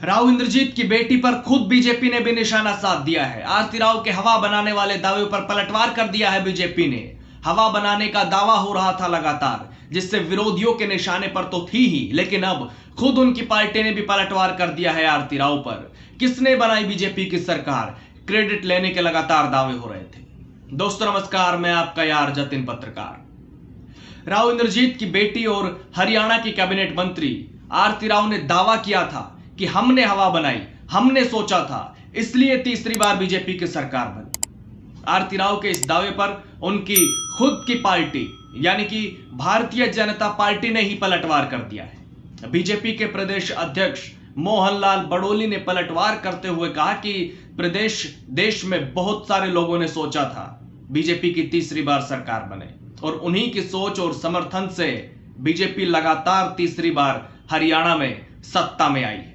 राव इंद्रजीत की बेटी पर खुद बीजेपी ने भी निशाना साध दिया है। आरती राव के हवा बनाने वाले दावे पर पलटवार कर दिया है बीजेपी ने। हवा बनाने का दावा हो रहा था लगातार, जिससे विरोधियों के निशाने पर तो थी ही, लेकिन अब खुद उनकी पार्टी ने भी पलटवार कर दिया है आरती राव पर। किसने बनाई बीजेपी की सरकार, क्रेडिट लेने के लगातार दावे हो रहे थे। दोस्तों नमस्कार, मैं आपका यार जतिन पत्रकार। राव इंद्रजीत की बेटी और हरियाणा की कैबिनेट मंत्री आरती राव ने दावा किया था कि हमने हवा बनाई, हमने सोचा था, इसलिए तीसरी बार बीजेपी की सरकार बनी। आरती राव के इस दावे पर उनकी खुद की पार्टी यानी कि भारतीय जनता पार्टी ने ही पलटवार कर दिया है। बीजेपी के प्रदेश अध्यक्ष मोहनलाल बड़ोली ने पलटवार करते हुए कहा कि देश में बहुत सारे लोगों ने सोचा था बीजेपी की तीसरी बार सरकार बने, और उन्हीं की सोच और समर्थन से बीजेपी लगातार तीसरी बार हरियाणा में सत्ता में आई है।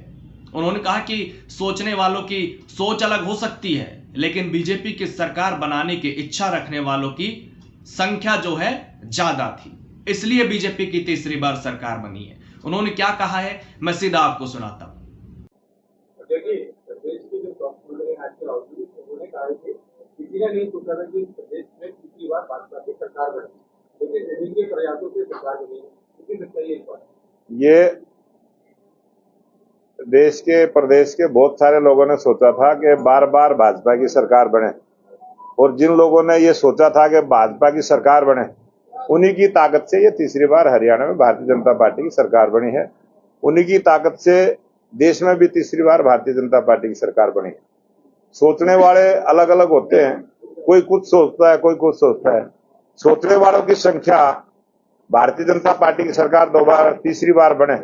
उन्होंने कहा कि सोचने वालों की सोच अलग हो सकती है, लेकिन बीजेपी की सरकार बनाने की इच्छा रखने वालों की संख्या जो है ज्यादा थी, इसलिए बीजेपी की तीसरी बार सरकार बनी है। उन्होंने क्या कहा है, मैं सीधा आपको सुनाता हूं। देखिए, प्रदेश के जो प्रधानमंत्री आज के राहुल उन्होंने कहा कि किसी ने नहीं सोचा था कि प्रदेश में तीसरी बार भाजपा की सरकार बनी, लेकिन इनके प्रयासों से सरकार बनी है। किसी सकता है ये देश के प्रदेश के बहुत सारे लोगों ने सोचा था कि बार बार भाजपा की सरकार बने, और जिन लोगों ने ये सोचा था कि भाजपा की सरकार बने, उन्हीं की ताकत से ये तीसरी बार हरियाणा में भारतीय जनता पार्टी की सरकार बनी है। उन्हीं की ताकत से देश में भी तीसरी बार भारतीय जनता पार्टी की सरकार बनी है। सोचने वाले अलग अलग होते हैं, कोई कुछ सोचता है, कोई कुछ सोचता है। सोचने वालों की संख्या भारतीय जनता पार्टी की सरकार तीसरी बार बने,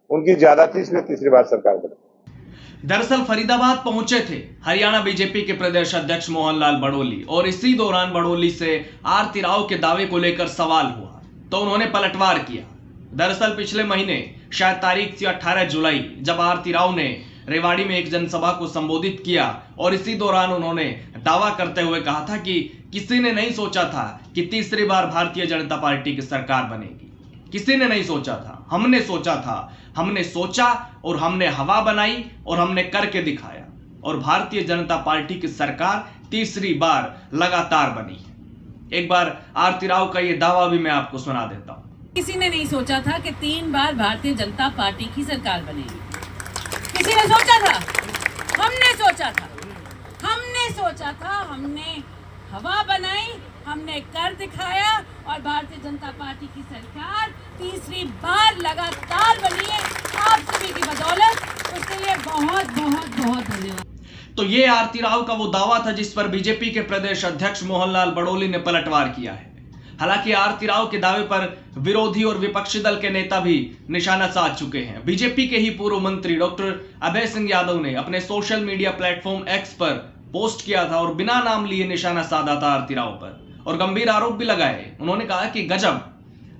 उनकी ज्यादा थी, इसलिए तीसरी बार सरकार बनी। दरअसल फरीदाबाद पहुंचे थे हरियाणा बीजेपी के प्रदेश अध्यक्ष मोहनलाल बड़ोली, और इसी दौरान बड़ोली से आरती राव के दावे को लेकर सवाल हुआ तो उन्होंने पलटवार किया। दरअसल पिछले महीने शायद तारीख थी 18 जुलाई, जब आरती राव ने रेवाड़ी में एक जनसभा को संबोधित किया, और इसी दौरान उन्होंने दावा करते हुए कहा था कि किसी ने नहीं सोचा था कि तीसरी बार भारतीय जनता पार्टी की सरकार बनेगी। किसी ने नहीं सोचा था, हमने सोचा था, हमने सोचा और हमने हवा बनाई और हमने करके दिखाया, और भारतीय जनता पार्टी की सरकार तीसरी बार लगातार बनी है। एक बार आरती राव का ये दावा भी मैं आपको सुना देता हूं। किसी ने नहीं सोचा था कि 3 बार भारतीय जनता पार्टी की सरकार बनेगी। किसी ने सोचा था? हमने सोचा था, हमने सोचा था, हमने हवा बनाई, हमने कर दिखाया, और भारतीय जनता पार्टी की सरकार तीसरी बार लगातार बनी है आप सभी की बदौलत। उसके लिए बहुत बहुत बहुत धन्यवाद। तो ये आरती राव का वो दावा था जिस पर बीजेपी के प्रदेश अध्यक्ष मोहनलाल बड़ोली ने पलटवार किया है। हालांकि आरती राव के दावे पर विरोधी और विपक्षी दल के नेता भी निशाना साध चुके हैं। बीजेपी के ही पूर्व मंत्री डॉक्टर अभय सिंह यादव ने अपने सोशल मीडिया प्लेटफॉर्म एक्स पर पोस्ट किया था और बिना नाम लिए निशाना साधा था आरती राव पर, और गंभीर आरोप भी लगाए। उन्होंने कहा कि गजब,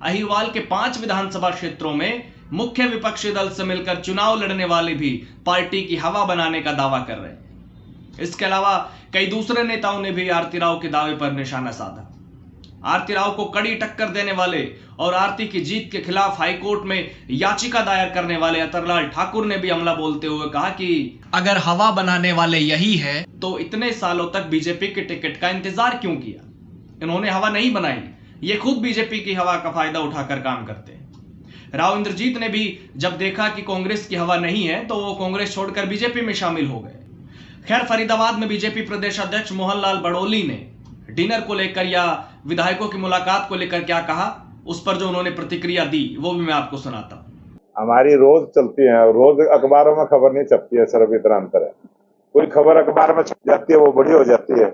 अहिरवाल के 5 विधानसभा क्षेत्रों में मुख्य विपक्षी दल से मिलकर चुनाव लड़ने वाले भी पार्टी की हवा बनाने का दावा कर रहे हैं। इसके अलावा कई दूसरे नेताओं ने भी आरती राव के दावे पर निशाना साधा। आरती राव को कड़ी टक्कर देने वाले और आरती की जीत के खिलाफ हाईकोर्ट में याचिका दायर करने वाले अतरलाल ठाकुर ने भी हमला बोलते हुए कहा कि अगर हवा बनाने वाले यही है तो इतने सालों तक बीजेपी के टिकट का इंतजार क्यों किया। इन्होंने हवा नहीं बनाई, ये खुद बीजेपी की हवा का फायदा उठाकर काम करते हैं। राव इंद्रजीत ने भी जब देखा कि कांग्रेस की हवा नहीं है तो वो कांग्रेस छोड़कर बीजेपी में शामिल हो गए। खैर, फरीदाबाद में बीजेपी प्रदेश अध्यक्ष मोहनलाल बड़ोली ने डिनर को लेकर या विधायकों की मुलाकात को लेकर क्या कहा, उस पर जो उन्होंने प्रतिक्रिया दी वो भी मैं आपको सुनाता हूं। हमारी रोज चलती है, रोज अखबारों में खबर नहीं छपती है, सिर्फ इतना अंतर है। कोई खबर अखबार में छप जाती है वो बड़ी हो जाती है,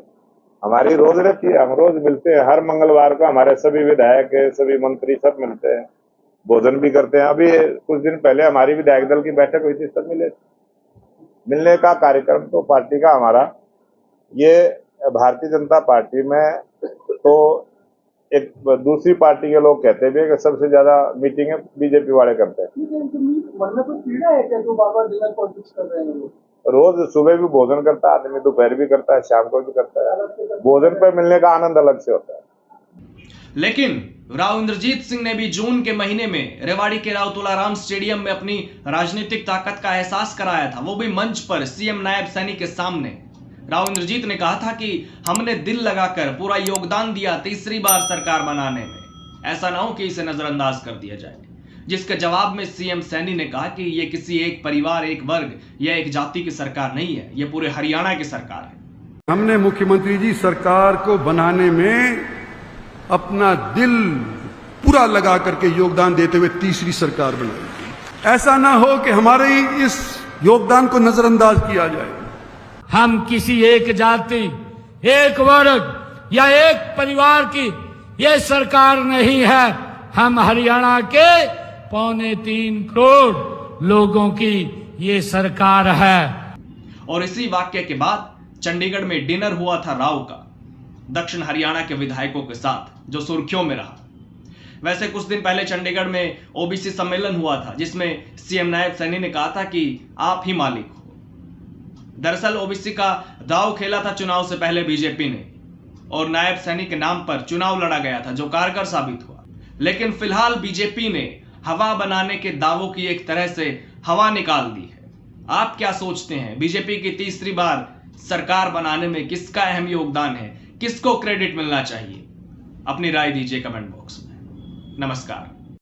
हमारी रोज रहती है। हम रोज मिलते हैं, हर मंगलवार को हमारे सभी विधायक, सभी मंत्री सब मिलते हैं, भोजन भी करते हैं। अभी कुछ दिन पहले हमारी विधायक दल की बैठक हुई थी, सब मिलने का कार्यक्रम तो पार्टी का हमारा। ये भारतीय जनता पार्टी में तो एक दूसरी पार्टी के लोग कहते भी है कि सबसे ज्यादा मीटिंग बीजेपी वाले करते हैं। मन में कोई पीड़ा है क्या, जो बार-बार डिनर पॉलिटिक्स कर रहे हैं लोग? रोज सुबह भी भोजन करता है आदमी, दोपहर भी करता है, शाम को भी करता है। भोजन पर मिलने का आनंद अलग से होता है। लेकिन राव इंद्रजीत सिंह ने भी जून के महीने में रेवाड़ी के राव तुलाराम स्टेडियम में अपनी राजनीतिक ताकत का एहसास कराया था, वो भी मंच पर सीएम नायब सैनी के सामने। राव इंद्रजीत ने कहा था कि हमने दिल लगाकर पूरा योगदान दिया तीसरी बार सरकार बनाने में, ऐसा ना हो कि इसे नजरअंदाज कर दिया जाए। जिसके जवाब में सीएम सैनी ने कहा कि यह किसी एक परिवार, एक वर्ग या एक जाति की सरकार नहीं है, यह पूरे हरियाणा की सरकार है। हमने मुख्यमंत्री जी सरकार को बनाने में अपना दिल पूरा लगा करके योगदान देते हुए तीसरी सरकार बनाई। ऐसा ना हो कि हमारे इस योगदान को नजरअंदाज किया जाए। हम किसी एक जाति, एक वर्ग या एक परिवार की ये सरकार नहीं है, हम हरियाणा के 2.25 करोड़ लोगों की ये सरकार है। और इसी वाक्य के बाद चंडीगढ़ में डिनर हुआ था राव का दक्षिण हरियाणा के विधायकों के साथ, जो सुर्खियों में रहा। वैसे कुछ दिन पहले चंडीगढ़ में ओबीसी सम्मेलन हुआ था, जिसमें सीएम नायब सैनी ने कहा था कि आप ही मालिक हो। दरअसल ओबीसी का दांव खेला था चुनाव से पहले बीजेपी ने, और नायब सैनी के नाम पर चुनाव लड़ा गया था, जो कारगर साबित हुआ। लेकिन फिलहाल बीजेपी ने हवा बनाने के दावों की एक तरह से हवा निकाल दी है। आप क्या सोचते हैं, बीजेपी की तीसरी बार सरकार बनाने में किसका अहम योगदान है, किसको क्रेडिट मिलना चाहिए? अपनी राय दीजिए कमेंट बॉक्स में। नमस्कार।